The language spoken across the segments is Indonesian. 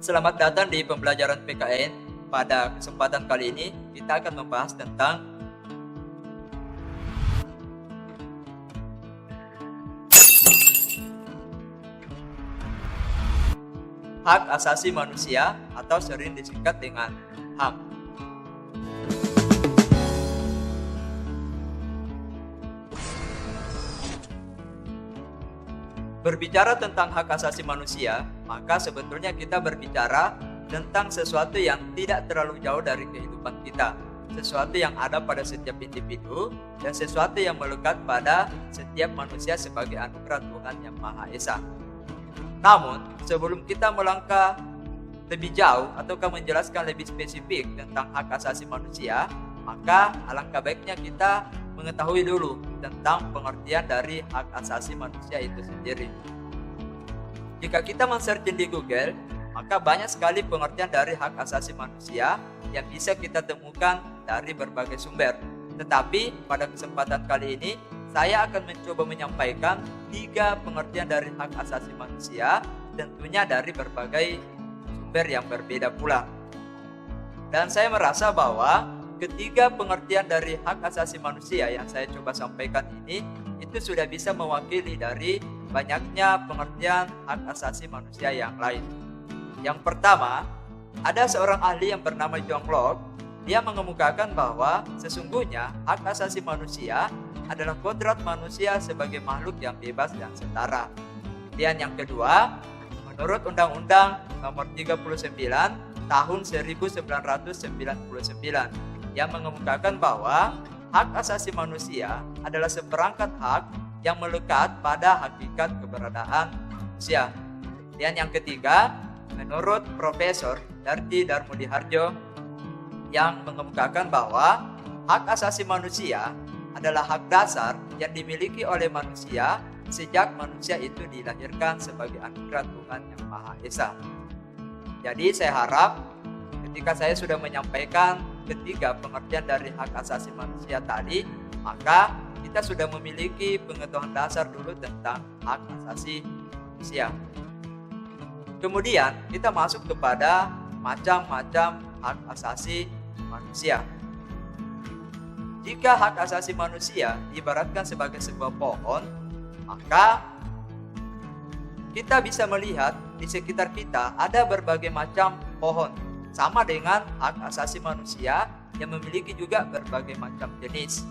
Selamat datang di pembelajaran PKN. Pada kesempatan kali ini, kita akan membahas tentang hak asasi manusia atau sering disingkat dengan HAM. Berbicara tentang hak asasi manusia, maka sebetulnya kita berbicara tentang sesuatu yang tidak terlalu jauh dari kehidupan kita, sesuatu yang ada pada setiap individu, dan sesuatu yang melekat pada setiap manusia sebagai anugerah Tuhan Yang Maha Esa. Namun, sebelum kita melangkah lebih jauh ataukah menjelaskan lebih spesifik tentang hak asasi manusia, maka alangkah baiknya kita mengetahui dulu tentang pengertian dari hak asasi manusia itu sendiri. Jika kita men-searching di Google, maka banyak sekali pengertian dari hak asasi manusia yang bisa kita temukan dari berbagai sumber. Tetapi pada kesempatan kali ini, saya akan mencoba menyampaikan 3 pengertian dari hak asasi manusia, tentunya dari berbagai sumber yang berbeda pula. Dan saya merasa bahwa ketiga pengertian dari hak asasi manusia yang saya coba sampaikan ini itu sudah bisa mewakili dari banyaknya pengertian hak asasi manusia yang lain. Yang pertama, ada seorang ahli yang bernama John Locke. Dia mengemukakan bahwa sesungguhnya hak asasi manusia adalah kodrat manusia sebagai makhluk yang bebas dan setara. Dan yang kedua, menurut Undang-Undang Nomor 39 Tahun 1999 yang mengemukakan bahwa hak asasi manusia adalah seperangkat hak yang melekat pada hakikat keberadaan manusia. Dan yang ketiga, menurut Profesor Darti Darmodiharjo yang mengemukakan bahwa hak asasi manusia adalah hak dasar yang dimiliki oleh manusia sejak manusia itu dilahirkan sebagai anugerah Tuhan Yang Maha Esa. Jadi saya harap ketika saya sudah menyampaikan ketiga pengertian dari hak asasi manusia tadi, maka kita sudah memiliki pengetahuan dasar dulu tentang hak asasi manusia. Kemudian kita masuk kepada macam-macam hak asasi manusia. Jika hak asasi manusia diibaratkan sebagai sebuah pohon, maka kita bisa melihat di sekitar kita ada berbagai macam pohon. Sama dengan hak asasi manusia yang memiliki juga berbagai macam jenis.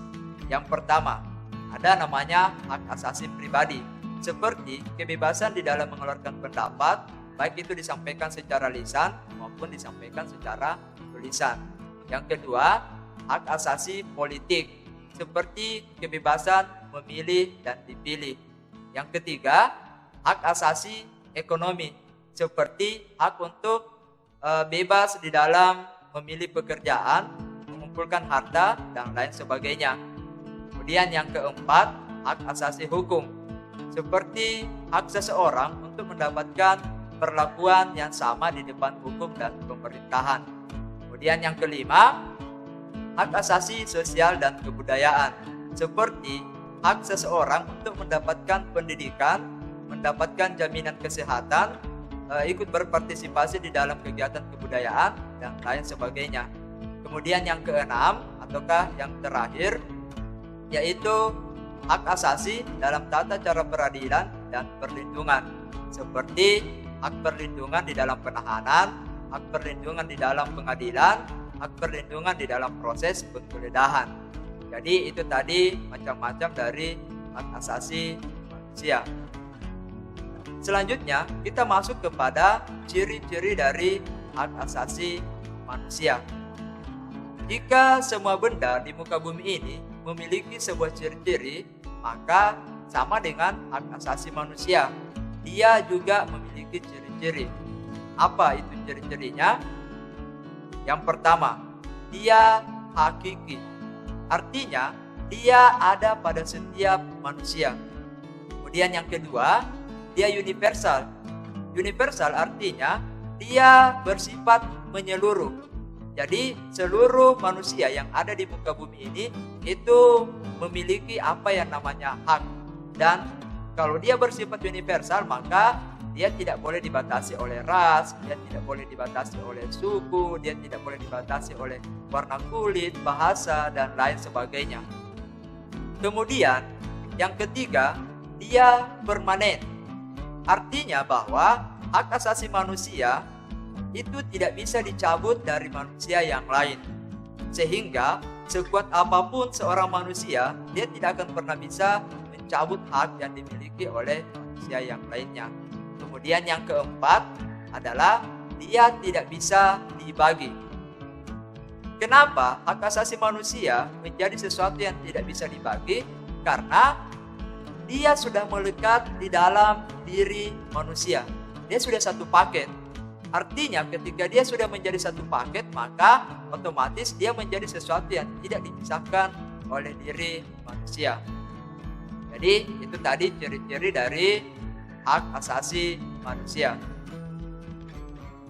Yang pertama, ada namanya hak asasi pribadi, seperti kebebasan di dalam mengeluarkan pendapat, baik itu disampaikan secara lisan maupun disampaikan secara tulisan. Yang kedua, hak asasi politik, seperti kebebasan memilih dan dipilih. Yang ketiga, hak asasi ekonomi, seperti hak untuk bebas di dalam memilih pekerjaan, mengumpulkan harta, dan lain sebagainya. Kemudian yang keempat, hak asasi hukum, seperti hak seseorang untuk mendapatkan perlakuan yang sama di depan hukum dan pemerintahan. Kemudian yang kelima, hak asasi sosial dan kebudayaan, seperti hak seseorang untuk mendapatkan pendidikan, mendapatkan jaminan kesehatan, ikut berpartisipasi di dalam kegiatan kebudayaan dan lain sebagainya. Kemudian yang keenam ataukah yang terakhir, yaitu hak asasi dalam tata cara peradilan dan perlindungan, seperti hak perlindungan di dalam penahanan, hak perlindungan di dalam pengadilan, hak perlindungan di dalam proses penggeledahan. Jadi itu tadi macam-macam dari hak asasi manusia. Selanjutnya, kita masuk kepada ciri-ciri dari hak asasi manusia. Jika semua benda di muka bumi ini memiliki sebuah ciri-ciri, maka sama dengan hak asasi manusia. Dia juga memiliki ciri-ciri. Apa itu ciri-cirinya? Yang pertama, dia hakiki. Artinya, dia ada pada setiap manusia. Kemudian yang kedua, dia universal. Universal artinya dia bersifat menyeluruh. Jadi seluruh manusia yang ada di muka bumi ini itu memiliki apa yang namanya hak. Dan kalau dia bersifat universal, maka dia tidak boleh dibatasi oleh ras, dia tidak boleh dibatasi oleh suku, dia tidak boleh dibatasi oleh warna kulit, bahasa, dan lain sebagainya. Kemudian, yang ketiga, dia permanen. Artinya bahwa hak asasi manusia itu tidak bisa dicabut dari manusia yang lain. Sehingga sekuat apapun seorang manusia, dia tidak akan pernah bisa mencabut hak yang dimiliki oleh manusia yang lainnya. Kemudian yang keempat adalah dia tidak bisa dibagi. Kenapa hak asasi manusia menjadi sesuatu yang tidak bisa dibagi? Karena dia sudah melekat di dalam diri manusia. Dia sudah satu paket. Artinya ketika dia sudah menjadi satu paket, maka otomatis dia menjadi sesuatu yang tidak dipisahkan oleh diri manusia. Jadi itu tadi ciri-ciri dari hak asasi manusia.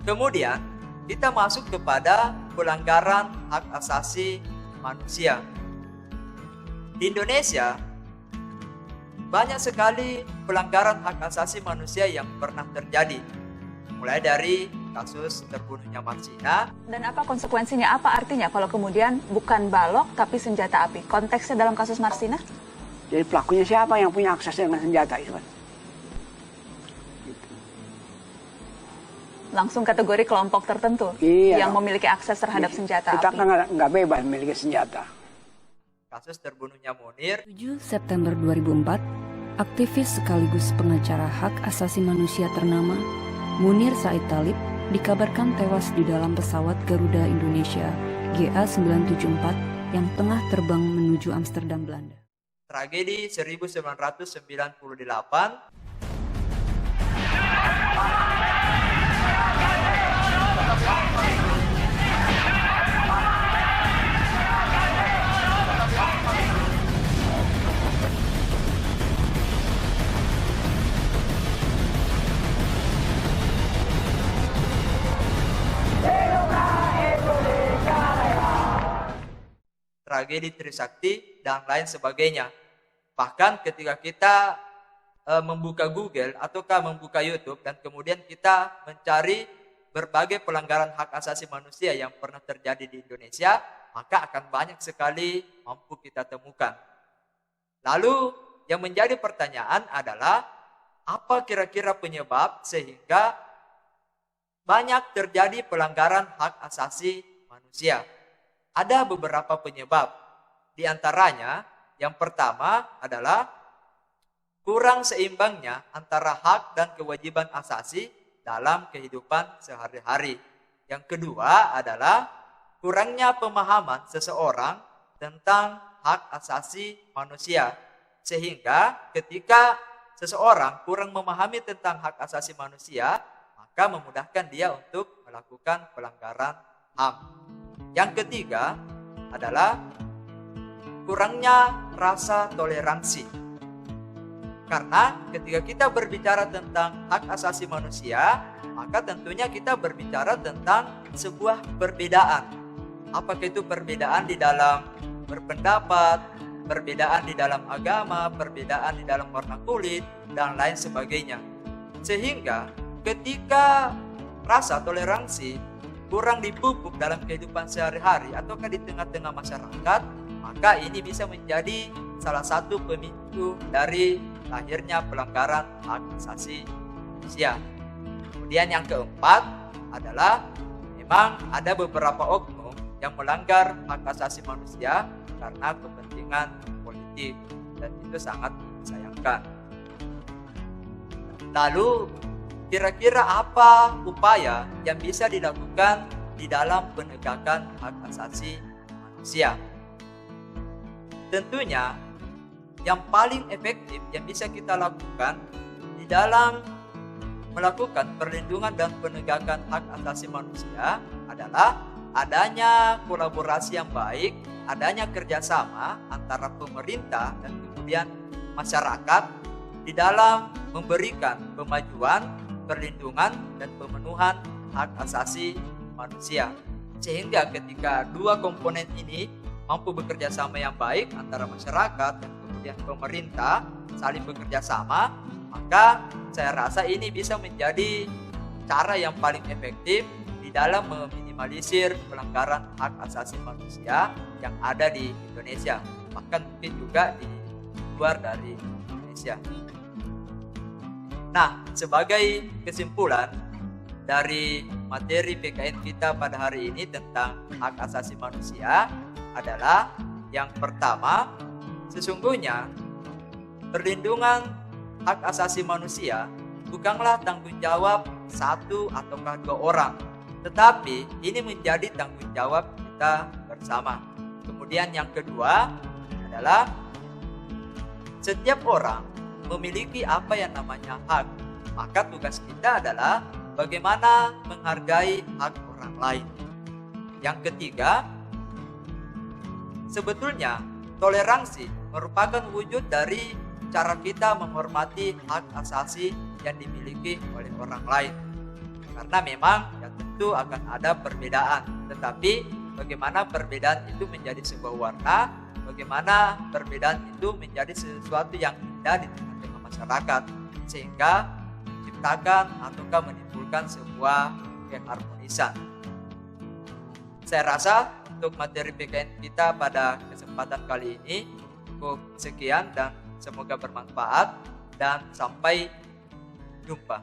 Kemudian kita masuk kepada pelanggaran hak asasi manusia. Di Indonesia banyak sekali pelanggaran hak asasi manusia yang pernah terjadi. Mulai dari kasus terbunuhnya Marsina. Dan apa konsekuensinya? Apa artinya kalau kemudian bukan balok tapi senjata api? Konteksnya dalam kasus Marsina? Jadi pelakunya siapa yang punya akses dengan senjata itu kan? Langsung kategori kelompok tertentu yang memiliki akses terhadap senjata kita api. Kita kan nggak bebas memiliki senjata. Kasus terbunuhnya Munir. 7 September 2004, aktivis sekaligus pengacara hak asasi manusia ternama Munir Said Talib dikabarkan tewas di dalam pesawat Garuda Indonesia GA974 yang tengah terbang menuju Amsterdam, Belanda. Tragedi 1998. Tragedi Trisakti dan lain sebagainya. Bahkan ketika kita membuka Google ataukah membuka YouTube dan kemudian kita mencari berbagai pelanggaran hak asasi manusia yang pernah terjadi di Indonesia, maka akan banyak sekali mampu kita temukan. Lalu yang menjadi pertanyaan adalah apa kira-kira penyebab sehingga banyak terjadi pelanggaran hak asasi manusia? Ada beberapa penyebab. Di antaranya, yang pertama adalah kurang seimbangnya antara hak dan kewajiban asasi dalam kehidupan sehari-hari. Yang kedua adalah kurangnya pemahaman seseorang tentang hak asasi manusia. Sehingga ketika seseorang kurang memahami tentang hak asasi manusia, maka memudahkan dia untuk melakukan pelanggaran HAM. Yang ketiga adalah kurangnya rasa toleransi. Karena ketika kita berbicara tentang hak asasi manusia, maka tentunya kita berbicara tentang sebuah perbedaan. Apakah itu perbedaan di dalam berpendapat, perbedaan di dalam agama, perbedaan di dalam warna kulit, dan lain sebagainya. Sehingga ketika rasa toleransi kurang dipupuk dalam kehidupan sehari-hari ataukah di tengah-tengah masyarakat, maka ini bisa menjadi salah satu pemicu dari lahirnya pelanggaran hak asasi manusia. Kemudian yang keempat adalah memang ada beberapa oknum yang melanggar hak asasi manusia karena kepentingan politik, dan itu sangat disayangkan. Lalu kira-kira apa upaya yang bisa dilakukan di dalam penegakan hak asasi manusia? Tentunya yang paling efektif yang bisa kita lakukan di dalam melakukan perlindungan dan penegakan hak asasi manusia adalah adanya kolaborasi yang baik, adanya kerjasama antara pemerintah dan kemudian masyarakat di dalam memberikan kemajuan, perlindungan, dan pemenuhan hak asasi manusia. Sehingga ketika dua komponen ini mampu bekerja sama yang baik antara masyarakat dan kemudian pemerintah saling bekerja sama, Maka saya rasa ini bisa menjadi cara yang paling efektif di dalam meminimalisir pelanggaran hak asasi manusia yang ada di Indonesia, bahkan mungkin juga di luar dari Indonesia. Nah, sebagai kesimpulan dari materi PKN kita pada hari ini tentang hak asasi manusia adalah yang pertama, sesungguhnya perlindungan hak asasi manusia bukanlah tanggung jawab satu ataukah dua orang, tetapi ini menjadi tanggung jawab kita bersama. Kemudian yang kedua adalah setiap orang memiliki apa yang namanya hak, maka tugas kita adalah bagaimana menghargai hak orang lain. Yang ketiga, sebetulnya toleransi merupakan wujud dari cara kita menghormati hak asasi yang dimiliki oleh orang lain. Karena memang ya tentu akan ada perbedaan, tetapi bagaimana perbedaan itu menjadi sebuah warna, bagaimana perbedaan itu menjadi sesuatu yang indah di tengah-tengah masyarakat, sehingga menciptakan ataukah menimbulkan sebuah keharmonisan. Saya rasa untuk materi PKN kita pada kesempatan kali ini cukup sekian dan semoga bermanfaat dan sampai jumpa.